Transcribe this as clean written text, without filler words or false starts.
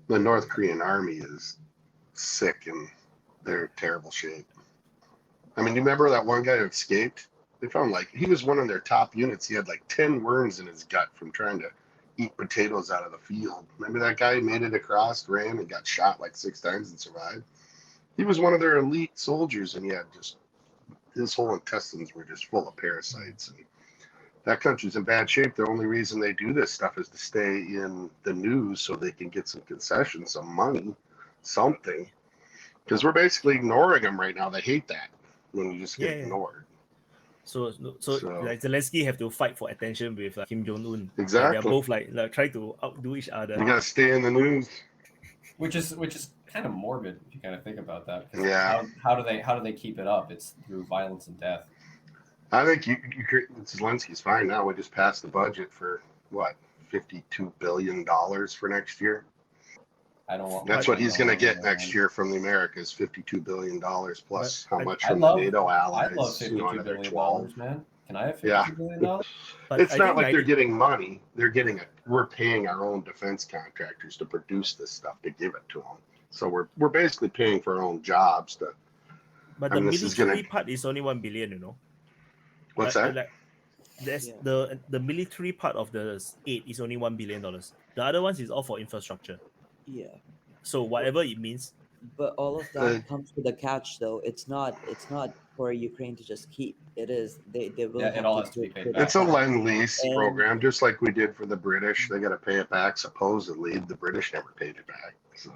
The North Korean army is sick and they're in terrible shape. I mean, you remember that one guy who escaped? They found he was one of their top units. He had 10 worms in his gut from trying to eat potatoes out of the field. Remember that guy who made it across, ran, and got shot 6 times and survived? He was one of their elite soldiers, and he had his whole intestines were just full of parasites. And that country's in bad shape. The only reason they do this stuff is to stay in the news so they can get some concessions, some money, something. Because we're basically ignoring them right now. They hate that when you just get ignored. So Zelensky have to fight for attention with Kim Jong-un. Exactly. They're both trying to outdo each other. You gotta stay in the news. Which is kind of morbid if you kind of think about that. Yeah. How do they keep it up? It's through violence and death. I think Zelensky's fine now. We just passed the budget for what, $52 billion for next year. That's what he's going to get next year from the Americas, $52 billion plus how much from the NATO allies. I love $52 billion, man. Can I have $52 billion? It's not like they're getting money. We're paying our own defense contractors to produce this stuff to give it to them. So we're basically paying for our own jobs to. But the military part is only $1 billion, you know. What's that? The military part of the aid is only $1 billion. The other ones is all for infrastructure. Yeah. So whatever it means. But all of that comes with a catch, though. It's not for Ukraine to just keep. It is they will. Yeah, it all has to be paid back. It's a lend-lease program, just like we did for the British. They got to pay it back. Supposedly, the British never paid it back. So.